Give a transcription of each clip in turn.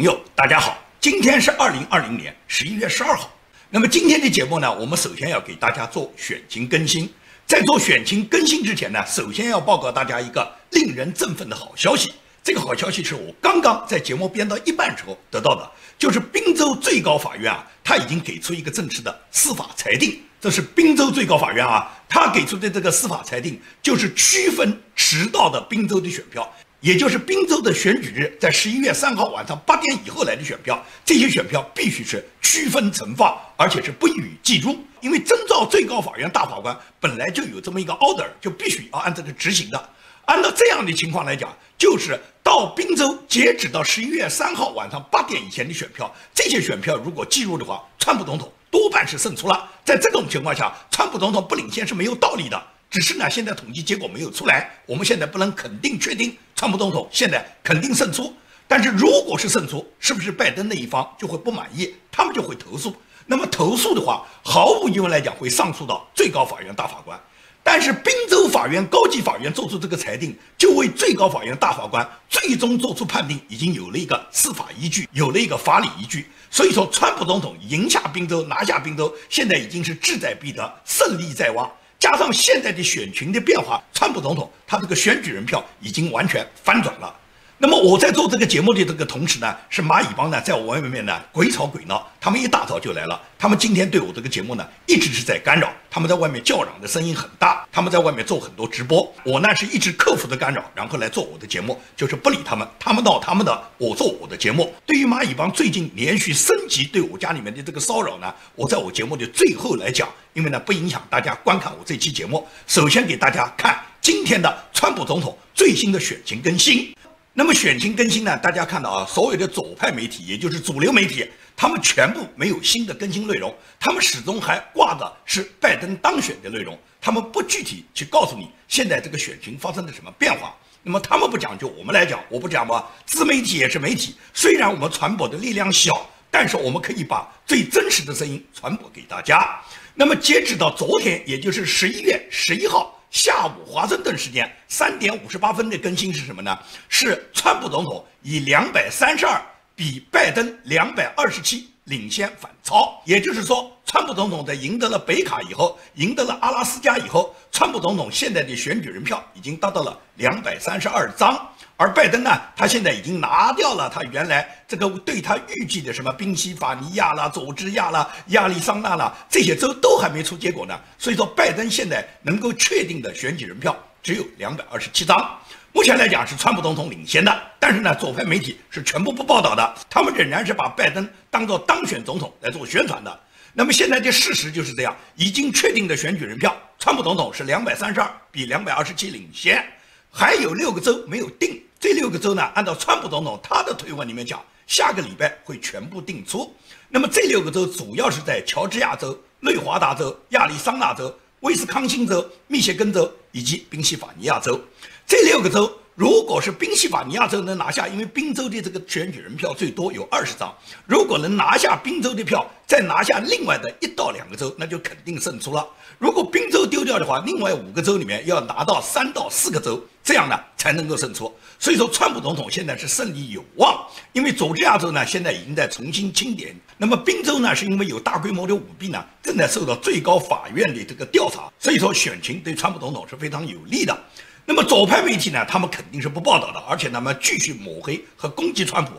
朋友，大家好，今天是2020年11月12号。那么今天的节目呢，我们首先要给大家做选情更新。在做选情更新之前呢，首先要报告大家一个令人振奋的好消息。这个好消息是我刚刚在节目编到一半时候得到的，就是宾州最高法院他已经给出一个正式的司法裁定。这是宾州最高法院他给出的这个司法裁定，就是区分迟到的宾州的选票。也就是宾州的选举日在11月3号晚上8点以后来的选票，这些选票必须是区分呈放，而且是不予记录。因为遵照最高法院大法官本来就有这么一个 order， 就必须要按这个执行的。按照这样的情况来讲，就是到宾州截止到11月3号晚上8点以前的选票，这些选票如果计入的话，川普总统多半是胜出了。在这种情况下，川普总统不领先是没有道理的。只是呢，现在统计结果没有出来，我们现在不能肯定确定川普总统现在肯定胜出。但是如果是胜出，是不是拜登那一方就会不满意，他们就会投诉？那么投诉的话，毫无疑问来讲会上诉到最高法院大法官。但是宾州法院高级法院做出这个裁定，就为最高法院大法官最终做出判定已经有了一个司法依据，有了一个法理依据。所以说，川普总统赢下宾州，拿下宾州，现在已经是志在必得，胜利在望。加上现在的选群的变化，川普总统他这个选举人票已经完全翻转了。那么我在做这个节目的这个同时呢，是蚂蚁帮呢在我外面呢鬼吵鬼闹，他们一大早就来了。他们今天对我这个节目呢一直是在干扰，他们在外面叫嚷的声音很大，他们在外面做很多直播，我呢是一直克服的干扰，然后来做我的节目，就是不理他们，他们闹他们的，我做我的节目。对于蚂蚁帮最近连续升级对我家里面的这个骚扰呢，我在我节目的最后来讲，因为呢不影响大家观看我这期节目，首先给大家看今天的川普总统最新的选情更新。那么选情更新呢，大家看到所有的左派媒体，也就是主流媒体，他们全部没有新的更新内容，他们始终还挂的是拜登当选的内容，他们不具体去告诉你现在这个选情发生了什么变化。那么他们不讲究，我们来讲，我不讲吧，自媒体也是媒体，虽然我们传播的力量小，但是我们可以把最真实的声音传播给大家。那么截止到昨天，也就是11月11号下午华盛顿时间3点58分的更新是什么呢？是川普总统以232比拜登227领先反超。也就是说，川普总统在赢得了北卡以后，赢得了阿拉斯加以后，川普总统现在的选举人票已经达到了232张。而拜登呢，他现在已经拿掉了他原来这个对他预计的什么宾夕法尼亚啦、佐治亚啦、亚利桑那啦，这些州都还没出结果呢。所以说，拜登现在能够确定的选举人票只有227张。目前来讲是川普总统领先的，但是呢，左派媒体是全部不报道的，他们仍然是把拜登当作当选总统来做宣传的。那么现在的事实就是这样，已经确定的选举人票，川普总统是232比227领先，还有6个州没有定。这6个州呢，按照川普总统他的推文里面讲，下个礼拜会全部定出。那么这6个州主要是在乔治亚州、内华达州、亚利桑那州、威斯康星州、密歇根州以及宾夕法尼亚州。这6个州如果是宾夕法尼亚州能拿下，因为宾州的这个选举人票最多有20张，如果能拿下宾州的票，再拿下另外的1到2个州，那就肯定胜出了。如果宾州丢掉的话，另外5个州里面要拿到3到4个州，这样呢才能够胜出。所以说，川普总统现在是胜利有望，因为佐治亚州呢现在已经在重新清点，那么宾州呢是因为有大规模的舞弊呢，正在受到最高法院的这个调查，所以说选情对川普总统是非常有利的。那么左派媒体呢，他们肯定是不报道的，而且他们继续抹黑和攻击川普。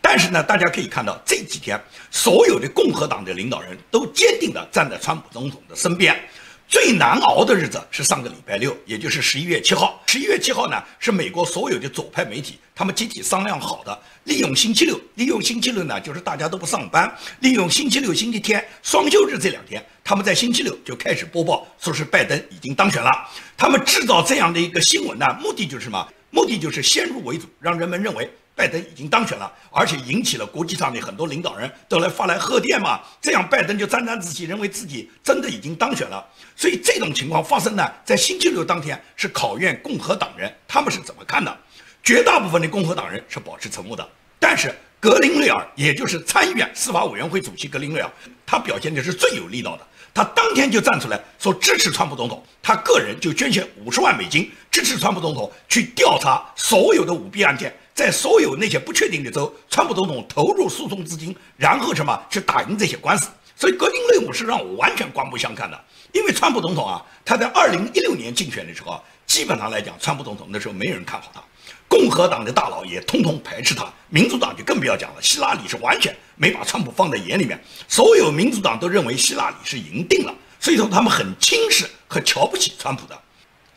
但是呢，大家可以看到这几天所有的共和党的领导人都坚定地站在川普总统的身边。最难熬的日子是上个礼拜6，也就是11月7号。11月7号呢，是美国所有的左派媒体他们集体商量好的，利用星期六呢，就是大家都不上班，利用星期六、星期天双休日这2天，他们在星期六就开始播报，说是拜登已经当选了。他们制造这样的一个新闻呢，目的就是什么？目的就是先入为主，让人们认为拜登已经当选了，而且引起了国际上的很多领导人都发来贺电嘛，这样拜登就沾沾自喜，认为自己真的已经当选了。所以这种情况发生呢，在星期六当天是考验共和党人他们是怎么看的。绝大部分的共和党人是保持沉默的，但是格林瑞尔，也就是参议院司法委员会主席格林瑞尔，他表现的是最有力道的。他当天就站出来说支持川普总统，他个人就捐献50万美金支持川普总统去调查所有的舞弊案件，在所有那些不确定的州，川普总统投入诉讼资金，然后去打赢这些官司。所以格林雷姆是让我完全刮目相看的，因为川普总统他在2016年竞选的时候基本上来讲，川普总统那时候没人看好他，共和党的大佬也通通排斥他，民主党就更不要讲了，希拉里是完全没把川普放在眼里面，所有民主党都认为希拉里是赢定了，所以说他们很轻视和瞧不起川普的。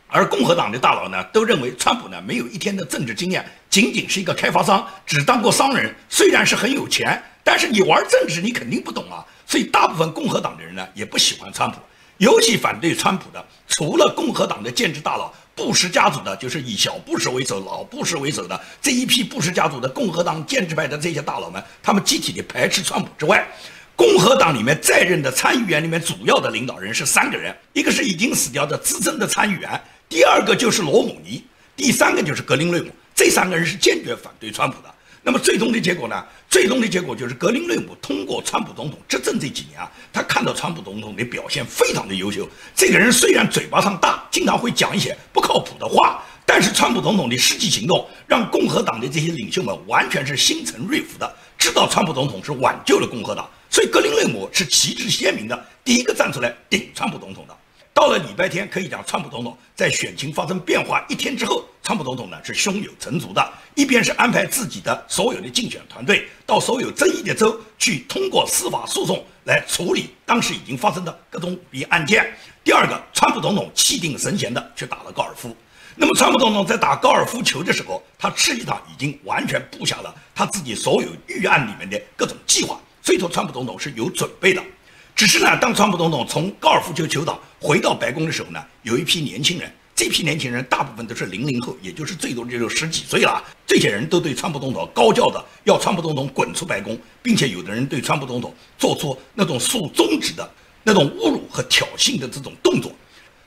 而共和党的大佬呢，都认为川普呢没有一天的政治经验，仅仅是一个开发商，只当过商人，虽然是很有钱，但是你玩政治你肯定不懂啊。所以大部分共和党的人呢也不喜欢川普，尤其反对川普的，除了共和党的建制大佬布什家族的，就是以小布什为首、老布什为首的这一批布什家族的共和党建制派的这些大佬们，他们集体的排斥川普之外，共和党里面在任的参议员里面主要的领导人是3个人，一个是已经死掉的资深的参议员，第2个就是罗姆尼，第3个就是格林雷姆，这3个人是坚决反对川普的。那么最终的结果呢？最终的结果就是格林雷姆通过川普总统执政这几年他看到川普总统的表现非常的优秀。这个人虽然嘴巴上大，经常会讲一些不靠谱的话，但是川普总统的实际行动让共和党的这些领袖们完全是心诚瑞服的，知道川普总统是挽救了共和党，所以格林雷姆是旗帜鲜明的第一个站出来顶川普总统的。到了礼拜天，可以讲川普总统在选情发生变化1天之后，川普总统呢是胸有成竹的，一边是安排自己的所有的竞选团队到所有争议的州去通过司法诉讼来处理当时已经发生的各种舞弊案件。第2个，川普总统气定神闲的去打了高尔夫。那么川普总统在打高尔夫球的时候，他实际上已经完全布下了他自己所有预案里面的各种计划，所以说川普总统是有准备的。只是呢，当川普总统从高尔夫球球场回到白宫的时候呢，有一批年轻人，这批年轻人大部分都是00后，也就是最多只有10几岁了。这些人都对川普总统高叫的要川普总统滚出白宫，并且有的人对川普总统做出那种竖中指的那种侮辱和挑衅的这种动作。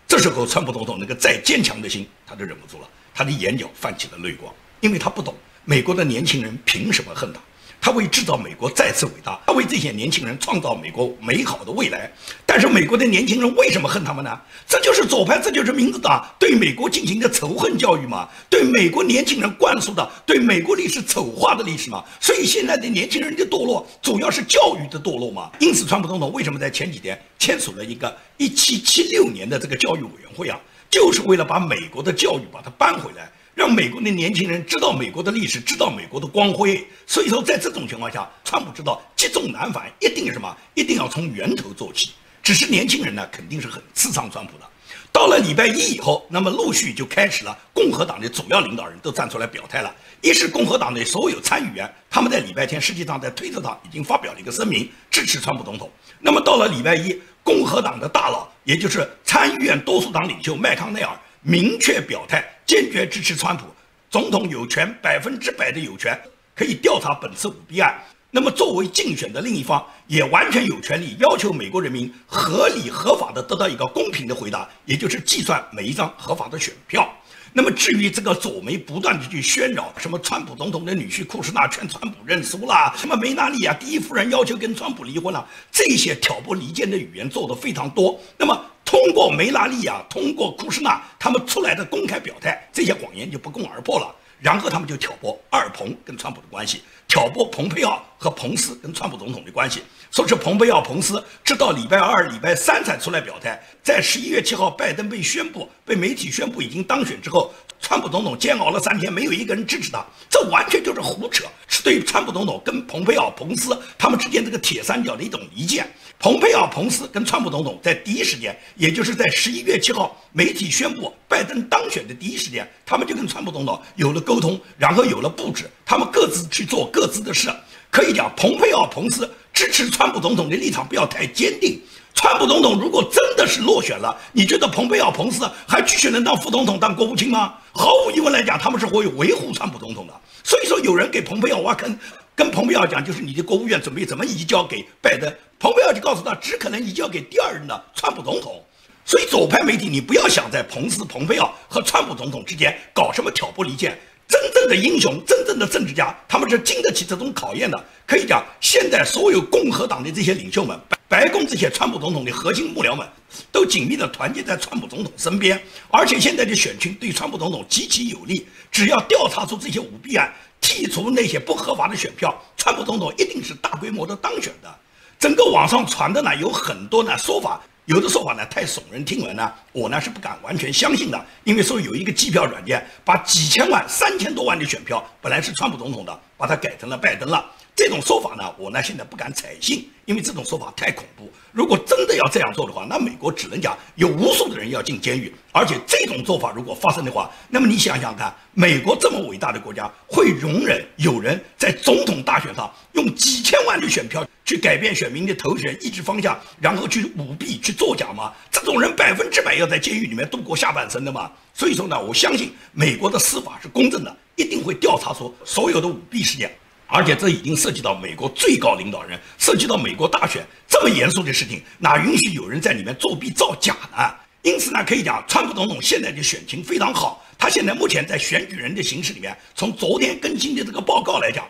这时候川普总统那个再坚强的心他都忍不住了，他的眼角泛起了泪光，因为他不懂美国的年轻人凭什么恨他。他为制造美国再次伟大，他为这些年轻人创造美国美好的未来。但是美国的年轻人为什么恨他们呢？这就是左派，这就是民主党对美国进行的仇恨教育嘛，对美国年轻人灌输的对美国历史丑化的历史嘛。所以现在的年轻人的堕落主要是教育的堕落嘛。因此川普总统为什么在前几天签署了一个1776年的这个教育委员会就是为了把美国的教育把它搬回来，让美国的年轻人知道美国的历史，知道美国的光辉。所以说在这种情况下，川普知道积重难返，一定什么？一定要从源头做起。只是年轻人呢，肯定是很刺伤川普的。到了礼拜1以后，那么陆续就开始了共和党的主要领导人都站出来表态了。一是共和党的所有参议员，他们在礼拜天实际上在推特上已经发表了一个声明，支持川普总统。那么到了礼拜1，共和党的大佬，也就是参议院多数党领袖麦康奈尔明确表态，坚决支持川普总统有权100%的有权可以调查本次舞弊案。那么作为竞选的另一方，也完全有权利要求美国人民合理合法的得到一个公平的回答，也就是计算每一张合法的选票。那么至于这个左媒不断的去喧扰什么川普总统的女婿库什纳劝川普认输啦，什么梅纳利亚第一夫人要求跟川普离婚了，这些挑拨离间的语言做得非常多。那么通过梅纳利亚，通过库什纳他们出来的公开表态，这些谎言就不攻而破了。然后他们就挑拨二彭跟川普的关系，挑拨蓬佩奥和彭斯跟川普总统的关系，说是蓬佩奥、彭斯直到礼拜2、礼拜3才出来表态。在11月7号拜登被媒体宣布已经当选之后，川普总统煎熬了3天，没有一个人支持他，这完全就是胡扯，是对川普总统跟蓬佩奥、彭斯他们之间这个铁三角的一种离间。蓬佩奥、彭斯跟川普总统在第一时间，也就是在11月7号媒体宣布拜登当选的第一时间，他们就跟川普总统有了沟通，然后有了布置，他们各自去做各自的事。可以讲，蓬佩奥、彭斯支持川普总统的立场不要太坚定。川普总统如果真的是落选了，你觉得蓬佩奥、彭斯还继续能当副总统、当国务卿吗？毫无疑问来讲，他们是会维护川普总统的。所以说，有人给蓬佩奥挖坑，跟蓬佩奥讲，就是你的国务院准备怎么移交给拜登，蓬佩奥就告诉他，只可能移交给第2任的川普总统。所以左派媒体，你不要想在彭斯、蓬佩奥和川普总统之间搞什么挑拨离间。真正的英雄，真正的政治家，他们是经得起这种考验的。可以讲，现在所有共和党的这些领袖们，白宫这些川普总统的核心幕僚们，都紧密地团结在川普总统身边。而且现在的选情对川普总统极其有利，只要调查出这些舞弊案，剔除那些不合法的选票，川普总统一定是大规模的当选的。整个网上传的呢有很多呢说法。有的说法呢太耸人听闻呢，我呢是不敢完全相信的，因为说有一个计票软件把几千万、3000多万的选票本来是川普总统的，把它改成了拜登了。这种说法呢，我呢现在不敢采信，因为这种说法太恐怖。如果真的要这样做的话，那美国只能讲有无数的人要进监狱，而且这种做法如果发生的话，那么你想想看，美国这么伟大的国家会容忍有人在总统大选上用几千万的选票去改变选民的投选意志方向，然后去舞弊、去作假吗？这种人100%要在监狱里面度过下半生的嘛。所以说呢，我相信美国的司法是公正的，一定会调查出所有的舞弊事件。而且这已经涉及到美国最高领导人，涉及到美国大选这么严肃的事情，哪允许有人在里面作弊造假呢？因此呢，可以讲川普总统现在的选情非常好，他现在目前在选举人的形势里面，从昨天更新的这个报告来讲，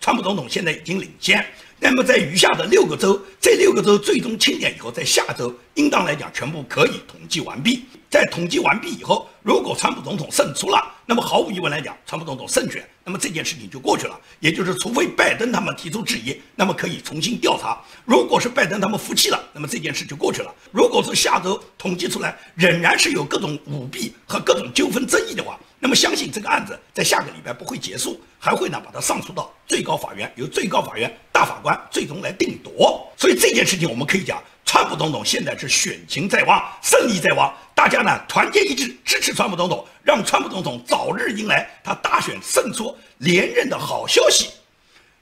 川普总统现在已经领先。那么在余下的6个州，这6个州最终清点以后，在下周应当来讲全部可以统计完毕。在统计完毕以后，如果川普总统胜出了，那么毫无疑问来讲，川普总统胜选，那么这件事情就过去了。也就是除非拜登他们提出质疑，那么可以重新调查。如果是拜登他们服气了，那么这件事就过去了。如果是下周统计出来仍然是有各种舞弊和各种纠纷争议的话，那么相信这个案子在下个礼拜不会结束，还会呢把它上诉到最高法院，由最高法院大法官最终来定夺。所以这件事情我们可以讲，川普总统现在是选情在望，胜利在望，大家呢团结一致支持川普总统，让川普总统早日迎来他大选胜出连任的好消息。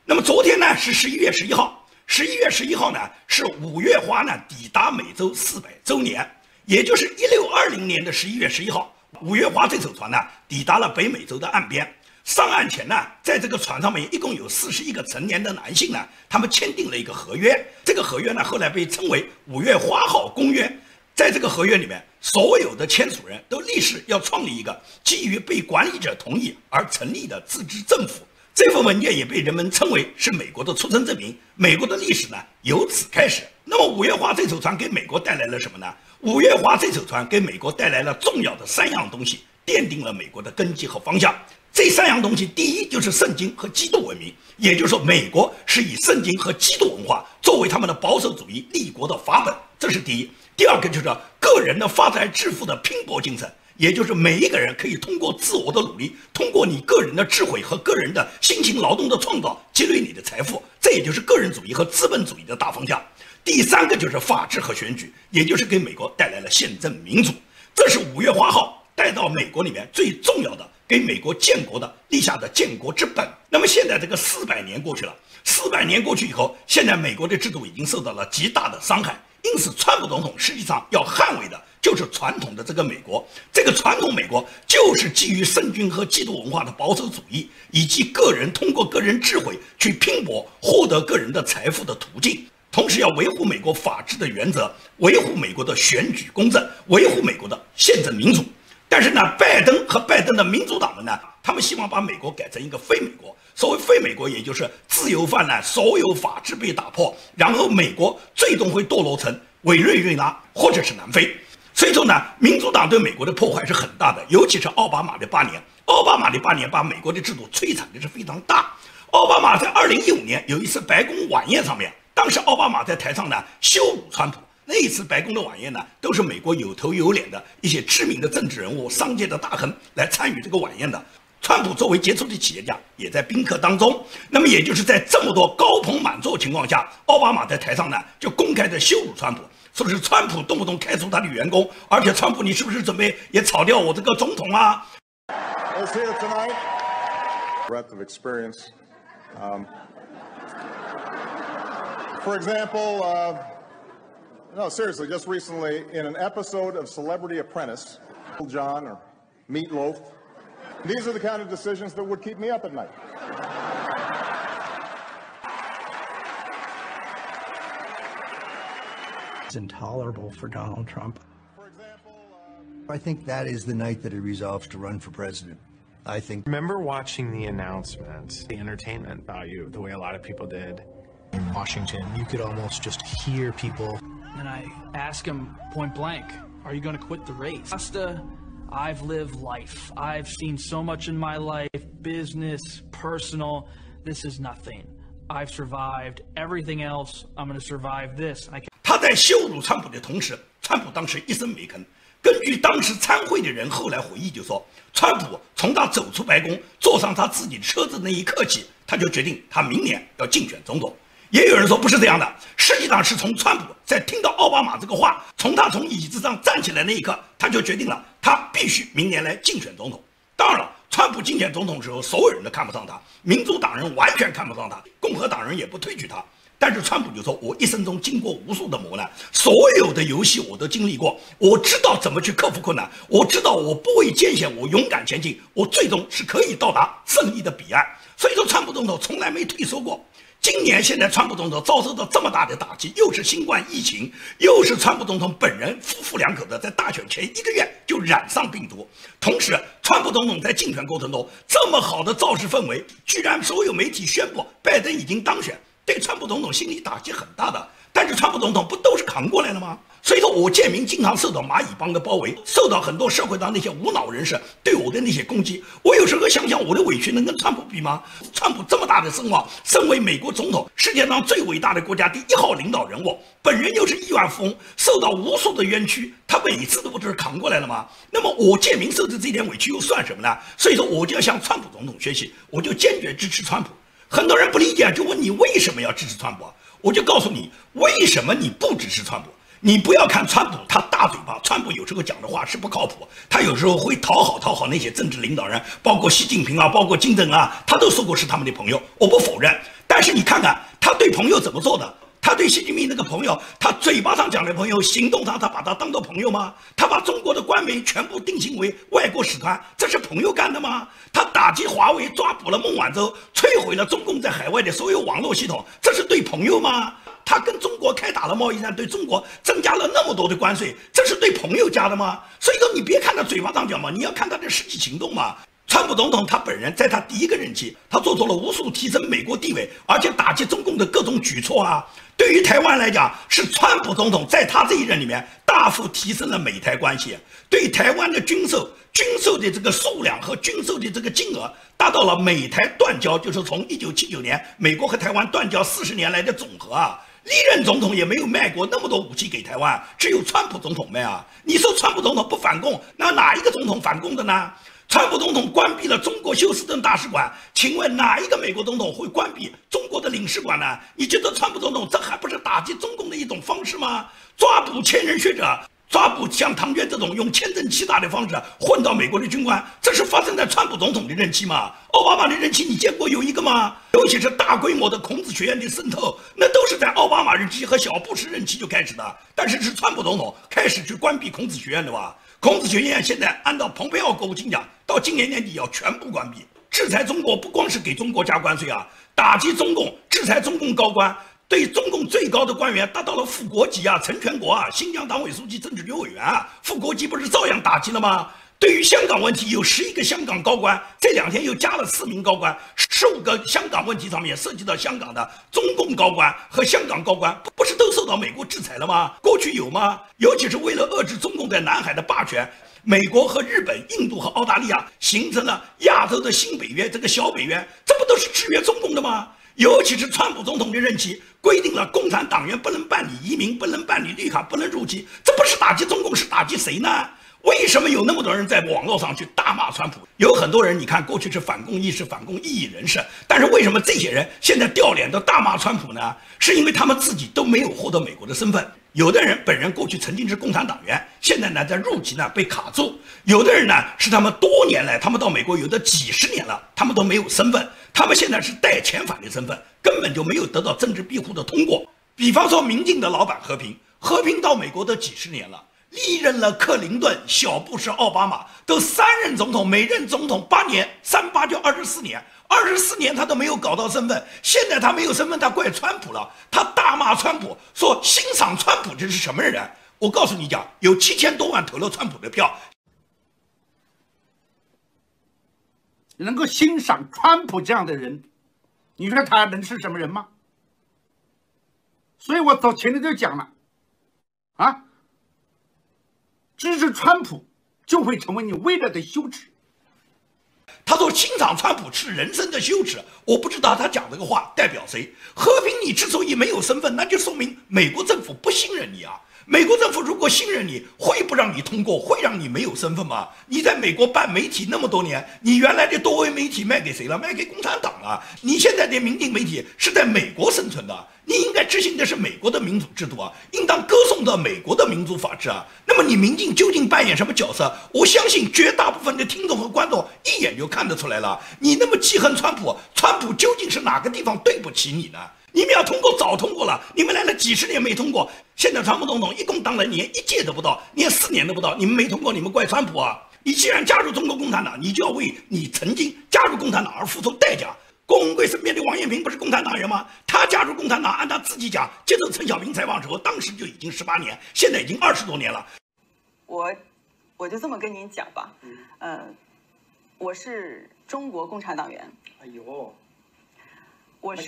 那么昨天呢是11月11号，11月11号呢是五月花呢抵达美洲400周年，也就是1620年的11月11号，五月花这艘船呢抵达了北美洲的岸边。上岸前呢，在这个船上面一共有41个成年的男性呢，他们签订了一个合约。这个合约呢，后来被称为五月花号公约。在这个合约里面，所有的签署人都立誓要创立一个基于被管理者同意而成立的自治政府。这份文件也被人们称为是美国的出生证明，美国的历史呢由此开始。那么五月花这艘船给美国带来了什么呢？五月花这艘船给美国带来了重要的3样东西，奠定了美国的根基和方向。这3样东西，第一就是圣经和基督文明，也就是说，美国是以圣经和基督文化作为他们的保守主义立国的法本，这是第一。第二个就是个人的发财致富的拼搏精神，也就是每一个人可以通过自我的努力，通过你个人的智慧和个人的辛勤劳动的创造，积累你的财富，这也就是个人主义和资本主义的大方向。第3个就是法治和选举，也就是给美国带来了宪政民主。这是五月花号带到美国里面最重要的，给美国建国的立下的建国之本。那么现在这个400年过去了，400年过去以后，现在美国的制度已经受到了极大的伤害，因此川普总统实际上要捍卫的就是传统的这个美国。这个传统美国就是基于圣经和基督文化的保守主义，以及个人通过个人智慧去拼搏获得个人的财富的途径。同时要维护美国法治的原则，维护美国的选举公正，维护美国的宪政民主。但是呢，拜登和拜登的民主党人呢，他们希望把美国改成一个非美国。所谓非美国，也就是自由泛滥，所有法治被打破，然后美国最终会堕落成委内瑞拉或者是南非。所以说呢，民主党对美国的破坏是很大的，尤其是奥巴马的8年。奥巴马的8年把美国的制度摧残的是非常大。奥巴马在2015年有一次白宫晚宴上面，当时奥巴马在台上呢羞辱川普。那一次白宫的晚宴呢，都是美国有头有脸的一些知名的政治人物、商界的大亨来参与这个晚宴的。川普作为杰出的企业家，也在宾客当中。那么也就是在这么多高朋满座情况下，奥巴马在台上呢就公开的羞辱川普，说是川普动不动开除他的员工，而且川普你是不是准备也炒掉我这个总统啊？ Is here tonight. Breadth of experience. For example, no, seriously, just recently in an episode of Celebrity Apprentice, John or Meatloaf, these are the kind of decisions that would keep me up at night. It's intolerable for Donald Trump. I think that is the night that he resolves to run for president. I think. Remember watching the announcement, the entertainment value, the way a lot of people did. In Washington, you could almost just hear people. And I ask him point blank, are you going to quit the race? Costa, I've lived life. I've seen so much in my life, business, personal. This is nothing. I've survived everything else. I'm going to survive this. 他在羞辱川普的同时，川普当时一声没吭。根据当时参会的人后来回忆就说，川普从他走出白宫，坐上他自己的车子那一刻起，他就决定他明年要竞选总统。也有人说不是这样的，实际上是从川普在听到奥巴马这个话，他从椅子上站起来那一刻，他就决定了他必须明年来竞选总统。当然了，川普竞选总统的时候，所有人都看不上他，民主党人完全看不上他，共和党人也不推举他。但是川普就说，我一生中经过无数的磨难，所有的游戏我都经历过，我知道怎么去克服困难，我知道我不畏艰险，我勇敢前进，我最终是可以到达胜利的彼岸。所以说川普总统从来没退缩过。今年现在川普总统遭受到这么大的打击，又是新冠疫情，又是川普总统本人夫妇两口的在大选前1个月就染上病毒，同时川普总统在竞选过程中这么好的造势氛围，居然所有媒体宣布拜登已经当选，对川普总统心理打击很大的。但是川普总统不都是扛过来了吗？所以说我建明经常受到蚂蚁帮的包围，受到很多社会上那些无脑人士对我的那些攻击。我有时候想想，我的委屈能跟川普比吗？川普这么大的声望，身为美国总统，世界上最伟大的国家第1号领导人物，本人又是亿万富翁，受到无数的冤屈，他每次都不是扛过来了吗？那么我建明受的这点委屈又算什么呢？所以说我就要向川普总统学习，我就坚决支持川普。很多人不理解，就问你为什么要支持川普啊？我就告诉你，为什么你不支持川普？你不要看川普他大嘴巴，川普有时候讲的话是不靠谱，他有时候会讨好那些政治领导人，包括习近平啊，包括金正恩啊，他都说过是他们的朋友，我不否认。但是你看看他对朋友怎么做的？他对习近平那个朋友，他嘴巴上讲的朋友，行动上他把他当做朋友吗？他把中国的官媒全部定性为外国使团，这是朋友干的吗？他打击华为，抓捕了孟晚舟，摧毁了中共在海外的所有网络系统，这是对朋友吗？他跟中国开打了贸易战，对中国增加了那么多的关税，这是对朋友加的吗？所以说你别看他嘴巴上讲嘛，你要看他的实际行动嘛。川普总统他本人在他第1个任期，他做出了无数提升美国地位，而且打击中共的各种举措啊。对于台湾来讲，是川普总统在他这一任里面大幅提升了美台关系，对台湾的军售的这个数量和军售的这个金额达到了美台断交，就是从1979年美国和台湾断交40年来的总和啊。历任总统也没有卖过那么多武器给台湾，只有川普总统卖啊。你说川普总统不反共，那哪一个总统反共的呢？川普总统关闭了中国休斯顿大使馆，请问哪一个美国总统会关闭中国的领事馆呢？你觉得川普总统这还不是打击中共的一种方式吗？抓捕前任学者，抓捕像唐娟这种用签证欺诈的方式混到美国的军官，这是发生在川普总统的任期吗？奥巴马的任期你见过有一个吗？尤其是大规模的孔子学院的渗透，那都是在奥巴马任期和小布什任期就开始的，但是是川普总统开始去关闭孔子学院的吧？孔子学院现在按照蓬佩奥国务卿讲，到今年年底要全部关闭。制裁中国不光是给中国加关税啊，打击中共，制裁中共高官，对中共最高的官员达到了副国级啊，陈全国啊，新疆党委书记、政治局委员啊，副国级不是照样打击了吗？对于香港问题，有11个香港高官，这2天又加了4名高官，15个香港问题上面涉及到香港的中共高官和香港高官，不是都受到美国制裁了吗？过去有吗？尤其是为了遏制中共在南海的霸权，美国和日本、印度和澳大利亚形成了亚洲的新北约，这个小北约，这不都是制约中共的吗？尤其是川普总统的任期，规定了共产党员不能办理移民，不能办理绿卡，不能入籍，这不是打击中共，是打击谁呢？为什么有那么多人在网络上去大骂川普？有很多人，你看过去是反共意识、反共异议人士，但是为什么这些人现在掉脸都大骂川普呢？是因为他们自己都没有获得美国的身份。有的人本人过去曾经是共产党员，现在呢在入籍呢被卡住；有的人呢是他们多年来，他们到美国有的几十年了，他们都没有身份，他们现在是带遣返的身份，根本就没有得到政治庇护的通过。比方说民进的老板和平到美国都几十年了。历任了克林顿、小布什、奥巴马，都3任总统，每任总统8年，38就24年，24年他都没有搞到身份。现在他没有身份，他怪川普了，他大骂川普，说欣赏川普这是什么人？我告诉你讲，有7000多万投了川普的票。能够欣赏川普这样的人，你说他能是什么人吗？所以我早前面就讲了，啊，支持川普就会成为你未来的羞耻。他说欣赏川普是人生的羞耻，我不知道他讲这个话代表谁。和平，你之所以没有身份，那就说明美国政府不信任你啊。美国政府如果信任你，会不让你通过，会让你没有身份吗？你在美国办媒体那么多年，你原来的多维媒体卖给谁了？卖给共产党了。你现在的民进媒体是在美国生存的，你应该执行的是美国的民主制度啊，应当歌颂的美国的民主法治啊。那么你民进究竟扮演什么角色？我相信绝大部分的听众和观众一眼就看得出来了。你那么记恨川普，川普究竟是哪个地方对不起你呢？你们要通过早通过了，你们来了几十年没通过，现在川普总统一共当了连1届都不到，连4年都不到，你们没通过，你们怪川普啊？你既然加入中国共产党，你就要为你曾经加入共产党而付出代价。郭文贵身边的王艳平不是共产党员吗？他加入共产党，按他自己讲，接受陈小平采访时候，当时就已经18年，现在已经20多年了。我就这么跟您讲吧，我是中国共产党员。哎呦。我是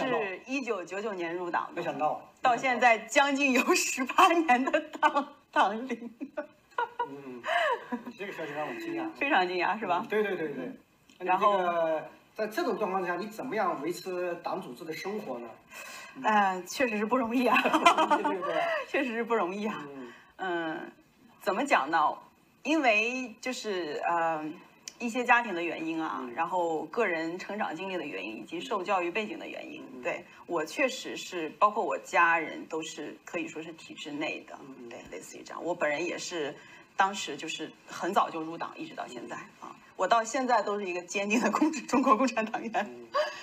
1999年入党的，没想到到现在将近有18年的党龄。这个消息让我惊讶，非常惊讶是吧？对。然后在这种状况下，你怎么样维持党组织的生活呢？确实是不容易啊，对，确实是不容易啊。怎么讲呢？因为就是一些家庭的原因啊，然后个人成长经历的原因，以及受教育背景的原因，对我确实是，包括我家人都是可以说是体制内的，对，类似于这样。我本人也是，当时就是很早就入党，一直到现在啊，我到现在都是一个坚定的中国共产党员。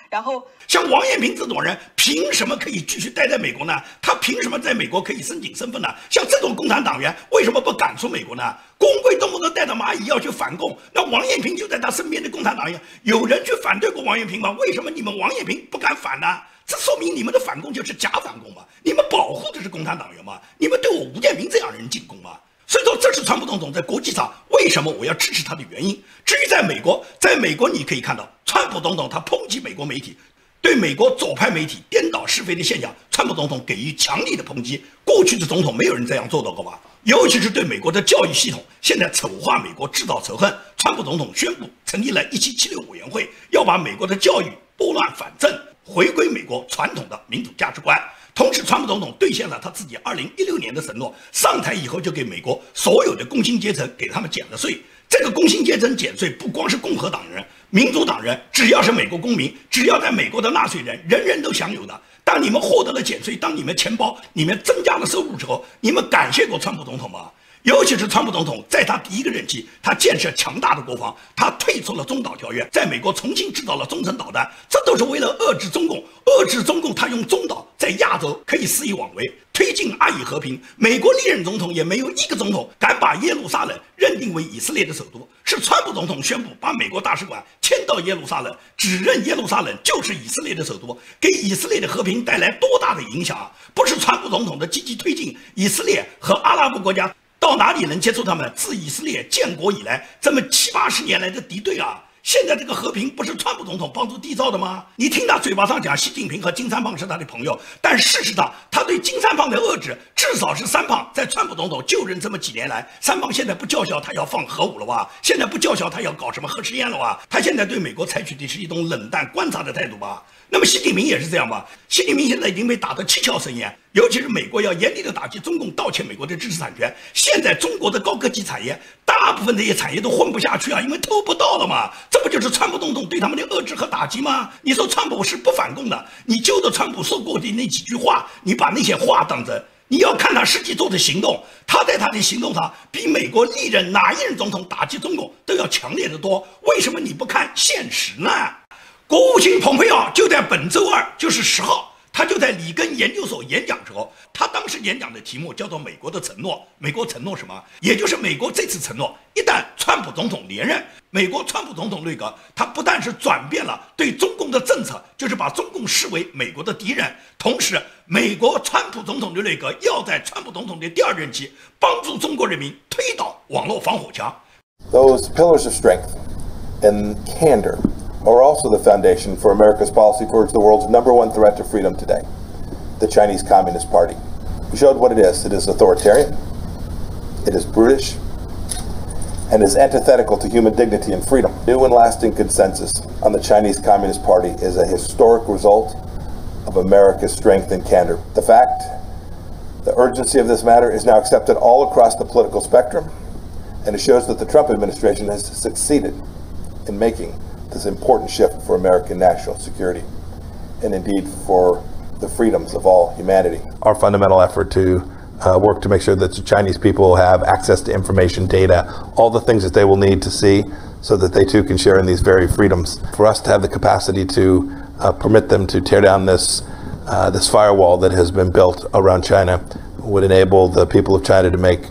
然后像王艳平这种人，凭什么可以继续待在美国呢？他凭什么在美国可以申请身份呢？像这种共产党员，为什么不赶出美国呢？郭文贵动不动带着蚂蚁要去反共，那王艳平就在他身边的共产党员，有人去反对过王艳平吗？为什么你们王艳平不敢反呢？这说明你们的反共就是假反共嘛？你们保护的是共产党员吗？你们对我吴建民这样人进攻吗？所以说，这是川普总统在国际上为什么我要支持他的原因。至于在美国你可以看到，川普总统他抨击美国媒体，对美国左派媒体颠倒是非的现象，川普总统给予强力的抨击。过去的总统没有人这样做到过吧？尤其是对美国的教育系统，现在丑化美国，制造仇恨。川普总统宣布成立了1776委员会，要把美国的教育拨乱反正，回归美国传统的民主价值观。同时，川普总统兑现了他自己2016年的承诺，上台以后就给美国所有的工薪阶层给他们减了税。这个工薪阶层减税不光是共和党人、民主党人，只要是美国公民，只要在美国的纳税人，人人都享有的。当你们获得了减税，当你们钱包你们增加了收入之后，你们感谢过川普总统吗？尤其是川普总统在他第一个任期，他建设强大的国防，他退出了中导条约，在美国重新制造了中程导弹，这都是为了遏制中共。遏制中共，他用中导在亚洲可以肆意妄为，推进阿以和平。美国历任总统也没有一个总统敢把耶路撒冷认定为以色列的首都，是川普总统宣布把美国大使馆迁到耶路撒冷，指认耶路撒冷就是以色列的首都，给以色列的和平带来多大的影响啊！不是川普总统的积极推进，以色列和阿拉伯国家到哪里能接触他们？自以色列建国以来，这么70、80年来的敌对啊！现在这个和平不是川普总统帮助缔造的吗？你听他嘴巴上讲习近平和金三胖是他的朋友，但事实上他对金三胖的遏制，至少是三胖在川普总统就任这么几年来，三胖现在不叫嚣他要放核武了吧？现在不叫嚣他要搞什么核试验了吧？他现在对美国采取的是一种冷淡观察的态度吧？那么习近平也是这样吧？习近平现在已经被打得七窍生烟，尤其是美国要严厉的打击中共盗窃美国的知识产权。现在中国的高科技产业，大部分这些产业都混不下去啊，因为偷不到了嘛。这不就是川普总统对他们的遏制和打击吗？你说川普是不反共的，你就着川普说过的那几句话，你把那些话当真。你要看他实际做的行动，他在他的行动上比美国历任哪一任总统打击中共都要强烈的多。为什么你不看现实呢？国务卿蓬佩奥就在本周二，就是10号，他就在里根研究所演讲时候，他当时演讲的题目叫做美国的承诺。美国承诺什么？也就是美国这次承诺，一旦川普总统连任，美国川普总统内阁，他不但是转变了对中共的政策，就是把中共视为美国的敌人，同时美国川普总统的内阁要在川普总统的第2任期帮助中国人民推倒网络防火墙。Those pillars of strength and candor are also the foundation for America's policy towards the world's #1 threat to freedom today, the Chinese Communist Party. We showed what it is. It is authoritarian, it is brutish, and is antithetical to human dignity and freedom. New and lasting consensus on the Chinese Communist Party is a historic result of America's strength and candor. The fact, the urgency of this matter is now accepted all across the political spectrum, and it shows that the Trump administration has succeeded in making this important shift for American national security, and indeed for the freedoms of all humanity. Our fundamental effort to work to make sure that the Chinese people have access to information, data, all the things that they will need to see so that they too can share in these very freedoms. For us to have the capacity to permit them to tear down this firewall that has been built around China would enable the people of China to make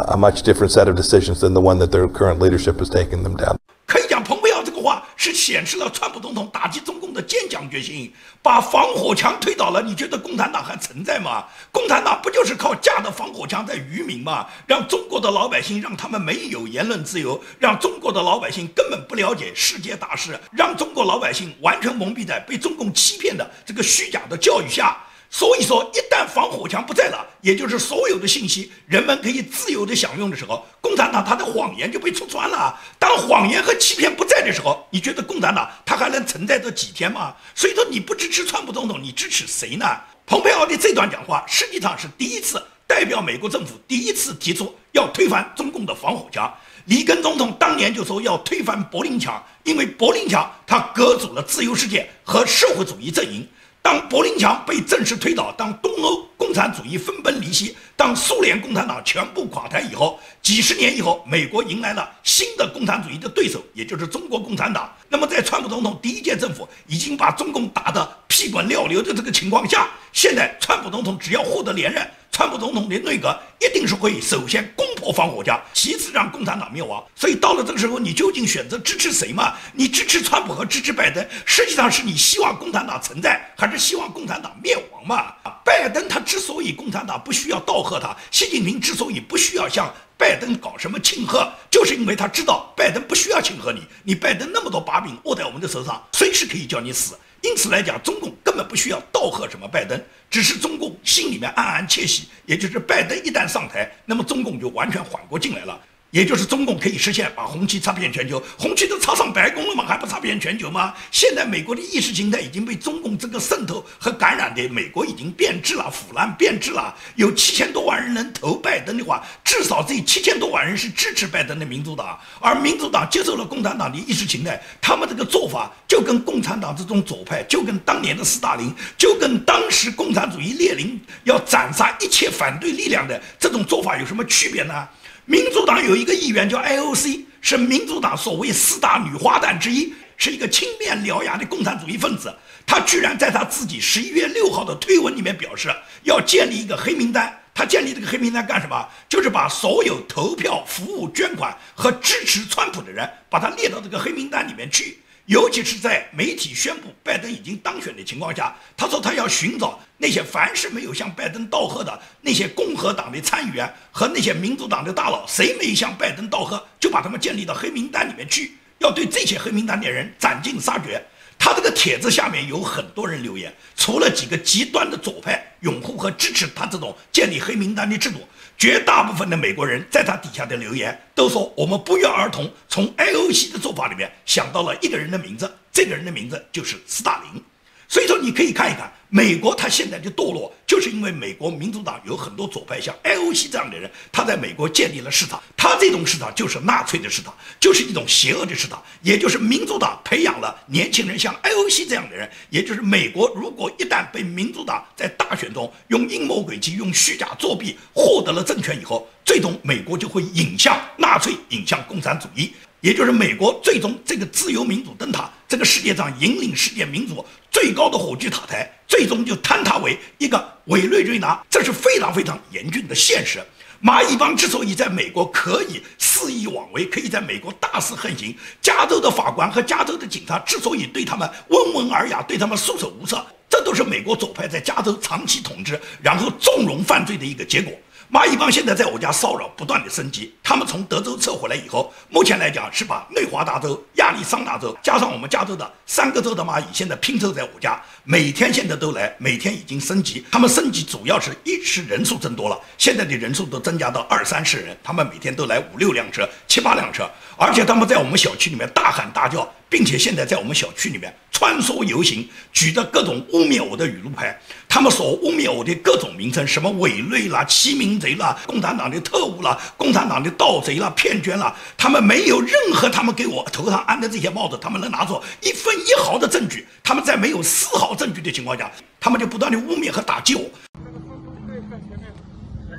a much different set of decisions than the one that their current leadership has taken them down. 可以讲，蓬佩奥这个话是显示了川普总统打击中共的坚强决心，把防火墙推倒了。你觉得共产党还存在吗？共产党不就是靠架的防火墙在愚民吗？让中国的老百姓，让他们没有言论自由，让中国的老百姓根本不了解世界大事，让中国老百姓完全蒙蔽在被中共欺骗的这个虚假的教育下。所以说，一旦防火墙不在了，也就是所有的信息人们可以自由的享用的时候，共产党他的谎言就被戳穿了。当谎言和欺骗不在的时候，你觉得共产党他还能存在这几天吗？所以说你不支持川普总统，你支持谁呢？蓬佩奥的这段讲话实际上是第一次代表美国政府第一次提出要推翻中共的防火墙。里根总统当年就说要推翻柏林墙，因为柏林墙它隔阻了自由世界和社会主义阵营。当柏林墙被正式推倒，当东欧共产主义分崩离析，当苏联共产党全部垮台以后，几十年以后，美国迎来了新的共产主义的对手，也就是中国共产党。那么在川普总统第一届政府已经把中共打得屁滚尿流的这个情况下，现在川普总统只要获得连任，川普总统的内阁一定是会首先攻破防火墙，其次让共产党灭亡。所以到了这个时候，你究竟选择支持谁嘛？你支持川普和支持拜登，实际上是你希望共产党存在，还是希望共产党灭亡嘛？拜登他之所以共产党不需要道贺他，习近平之所以不需要向拜登搞什么庆贺，就是因为他知道拜登不需要庆贺你，你拜登那么多把柄握在我们的手上，随时可以叫你死。因此来讲，中共根本不需要道贺什么拜登，只是中共心里面暗暗窃喜，也就是拜登一旦上台，那么中共就完全缓过劲来了。也就是中共可以实现把红旗插遍全球，红旗都插上白宫了吗？还不插遍全球吗？现在美国的意识形态已经被中共这个渗透和感染的，美国已经变质了，腐烂变质了。有7000多万人能投拜登的话，至少这7000多万人是支持拜登的民主党，而民主党接受了共产党的意识形态，他们这个做法就跟共产党这种左派，就跟当年的斯大林，就跟当时共产主义列宁要斩杀一切反对力量的这种做法有什么区别呢？民主党有一个议员叫 IOC， 是民主党所谓4大女花旦之一，是一个青面獠牙的共产主义分子。他居然在他自己11月6号的推文里面表示要建立一个黑名单。他建立这个黑名单干什么？就是把所有投票、服务、捐款和支持川普的人，把他列到这个黑名单里面去。尤其是在媒体宣布拜登已经当选的情况下，他说他要寻找那些凡是没有向拜登道贺的那些共和党的参议员和那些民主党的大佬，谁没向拜登道贺，就把他们建立到黑名单里面去，要对这些黑名单的人斩尽杀绝。他这个帖子下面有很多人留言，除了几个极端的左派拥护和支持他这种建立黑名单的制度，绝大部分的美国人在他底下的留言都说，我们不约而同从 IOC 的做法里面想到了一个人的名字，这个人的名字就是斯大林。所以说你可以看一看美国它现在的堕落，就是因为美国民主党有很多左派像 IOC 这样的人，他在美国建立了市场，他这种市场就是纳粹的市场，就是一种邪恶的市场，也就是民主党培养了年轻人像 IOC 这样的人，也就是美国如果一旦被民主党在大选中用阴谋诡计、用虚假作弊获得了政权以后，最终美国就会引向纳粹，引向共产主义。也就是美国最终这个自由民主灯塔，这个世界上引领世界民主最高的火炬塔台，最终就坍塌为一个委内瑞拉，这是非常非常严峻的现实。马一邦之所以在美国可以肆意妄为，可以在美国大肆横行，加州的法官和加州的警察之所以对他们温文尔雅，对他们束手无策，这都是美国左派在加州长期统治，然后纵容犯罪的一个结果。蚂蚁帮现在在我家骚扰不断的升级，他们从德州撤回来以后，目前来讲是把内华达州、亚利桑那州加上我们加州的3个州的蚂蚁现在拼凑在我家，每天现在都来，每天已经升级。他们升级主要是一是人数增多了，现在的人数都增加到20-30人，他们每天都来5-6辆车、7-8辆车，而且他们在我们小区里面大喊大叫，并且现在在我们小区里面穿梭游行，举着各种污蔑我的语录牌。他们所污蔑我的各种名称，什么伪类啦、欺民贼啦、共产党的特务啦、共产党的盗贼啦、骗捐啦，他们没有任何他们给我头上安的这些帽子，他们能拿出1分1毫的证据。他们在没有丝毫证据的情况下，他们就不断的污蔑和打击我。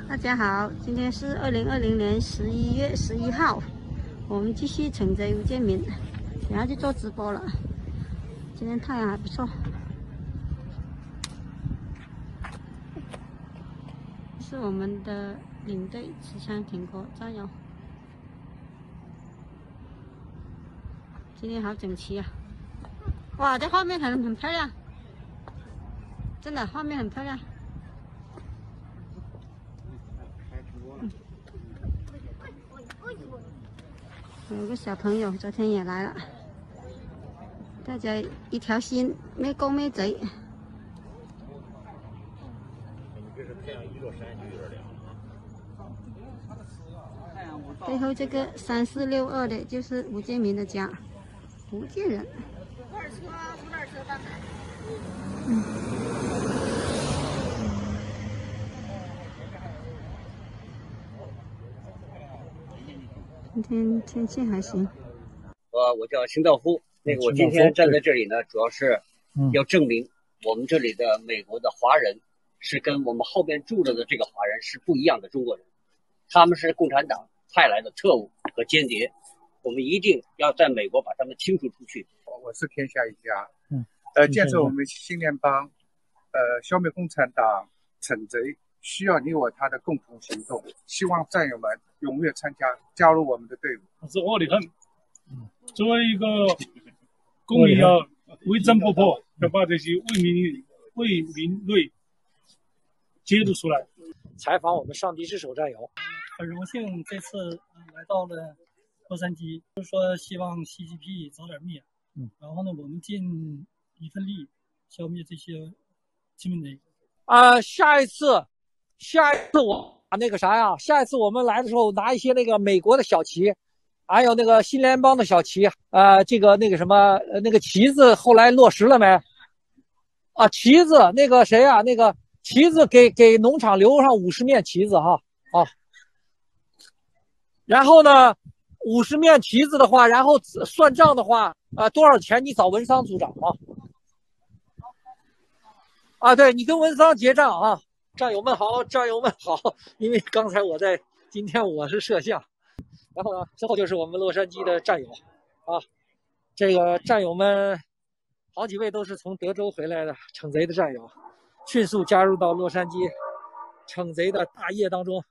大家好，今天是2020年11月11号，我们继续城贼吴建民，然后就做直播了。今天太阳还不错。是我们的领队持枪挺过，加油！今天好整齐啊！哇，这画面很漂亮，真的画面很漂亮。有个小朋友昨天也来了，大家一条心，没公没贼。背后这个3462的就是吴建民的家，福建人。今天天气还行。我叫辛道夫，我今天站在这里呢，主要是要证明我们这里的美国的华人是跟我们后边住着的这个华人是不一样的中国人，他们是共产党派来的特务和间谍，我们一定要在美国把他们清除出去。我是天下一家，建设我们新联邦，消灭共产党惩贼，需要你我他的共同行动。希望战友们踊跃加入我们的队伍。我是沃里亨，作为一个公民要为真不破，要把这些为民类揭露出来。采访我们上帝之手战友，很荣幸这次来到了洛杉矶，就是说希望 CCP 早点灭，然后呢，我们尽一份力消灭这些欺民贼。下一次我那个啥呀，下一次我们来的时候拿一些那个美国的小旗，还有那个新联邦的小旗，这个那个什么那个旗子后来落实了没？旗子那个谁啊，那个旗子给农场留上50面旗子哈然后呢50面旗子的话，然后算账的话多少钱你找文商组长对，你跟文商结账啊。战友们好，战友们好，因为刚才今天我是摄像，然后呢之后就是我们洛杉矶的战友这个战友们好几位都是从德州回来的惩贼的战友，迅速加入到洛杉矶惩贼的大业当中。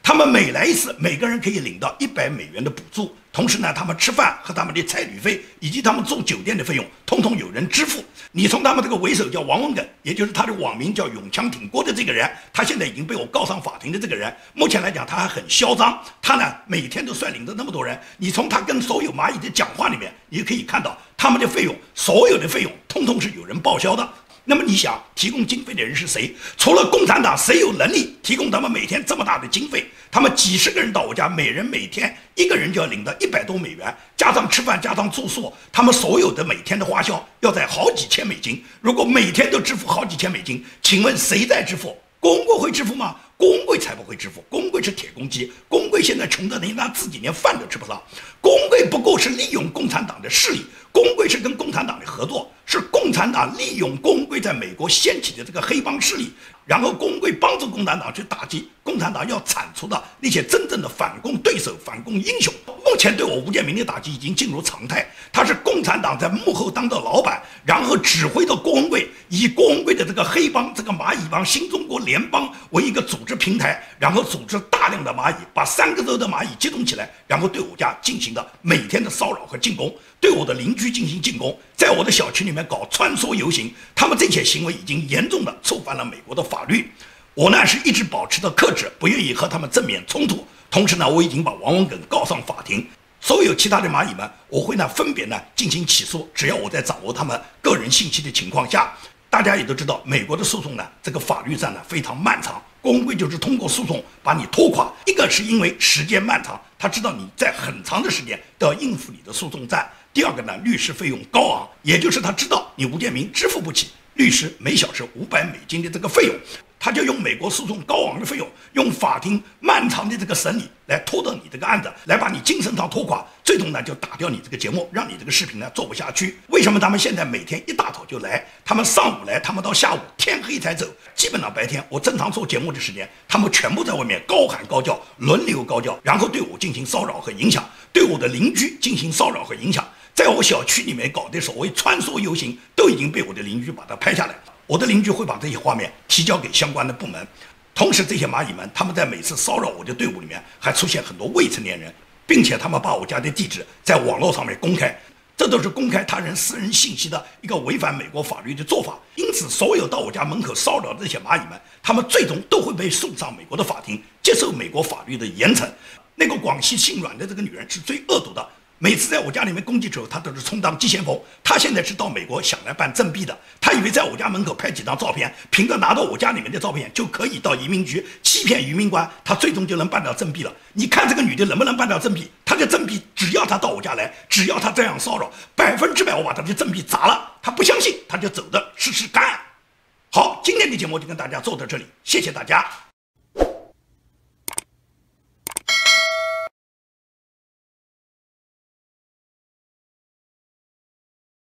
他们每来一次，每个人可以领到100美元的补助，同时呢，他们吃饭和他们的差旅费以及他们住酒店的费用，通通有人支付。你从他们这个为首叫王文耿，也就是他的网名叫永枪挺锅的这个人，他现在已经被我告上法庭的这个人，目前来讲他还很嚣张，他呢每天都率领着那么多人，你从他跟所有蚂蚁的讲话里面，你就可以看到他们的费用，所有的费用通通是有人报销的。那么你想，提供经费的人是谁？除了共产党，谁有能力提供他们每天这么大的经费？他们几十个人到我家，每人每天一个人就要领到100多美元，加上吃饭，加上住宿，他们所有的每天的花销要在好几千美金。如果每天都支付好几千美金，请问谁在支付？公贵会支付吗？公贵才不会支付，公贵是铁公鸡，公贵现在穷得连他自己连饭都吃不上。公贵不过是利用共产党的势力，公贵是跟共产党的合作，是共产党利用公贵在美国掀起的这个黑帮势力，然后公贵帮助共产党去打击共产党要铲除的那些真正的反共对手、反共英雄。目前对我吴建民的打击已经进入常态，他是共产党在幕后当的老板，然后指挥着郭文贵，以郭文贵的这个黑帮、这个蚂蚁帮、新中国联邦为一个组织平台，然后组织大量的蚂蚁，把3个州的蚂蚁集中起来，然后对我家进行的每天的骚扰和进攻，对我的邻居进行进攻，在我的小区里面搞穿梭游行，他们这些行为已经严重的触犯了美国的法律。我呢是一直保持着克制，不愿意和他们正面冲突。同时呢，我已经把王文耿告上法庭。所有其他的蚂蚁们，我会呢分别呢进行起诉，只要我在掌握他们个人信息的情况下。大家也都知道，美国的诉讼呢，这个法律战呢非常漫长，终归就是通过诉讼把你拖垮。一个是因为时间漫长，他知道你在很长的时间都要应付你的诉讼战；第二个呢，律师费用高昂，也就是他知道你吴建民支付不起律师每小时$500的这个费用。他就用美国诉讼高昂的费用，用法庭漫长的这个审理来拖到你这个案子，来把你精神上拖垮，最终呢就打掉你这个节目，让你这个视频呢做不下去。为什么他们现在每天一大早就来？他们上午来，他们到下午天黑才走。基本上白天我正常做节目的时间，他们全部在外面高喊高叫，轮流高叫，然后对我进行骚扰和影响，对我的邻居进行骚扰和影响。在我小区里面搞的所谓穿梭游行，都已经被我的邻居把它拍下来。我的邻居会把这些画面提交给相关的部门。同时这些蚂蚁们，他们在每次骚扰我的队伍里面还出现很多未成年人，并且他们把我家的地址在网络上面公开，这都是公开他人私人信息的一个违反美国法律的做法。因此所有到我家门口骚扰的这些蚂蚁们，他们最终都会被送上美国的法庭，接受美国法律的严惩。那个广西姓阮的这个女人是最恶毒的，每次在我家里面攻击之后，他都是充当急先锋。他现在是到美国想来办政币的，他以为在我家门口拍几张照片，凭着拿到我家里面的照片就可以到移民局欺骗移民官，他最终就能办到政币了。你看这个女的能不能办到政币？她的政币只要她到我家来，只要她这样骚扰，100%我把她的政币砸了。她不相信，她就走的试试看。好，今天的节目就跟大家做到这里，谢谢大家。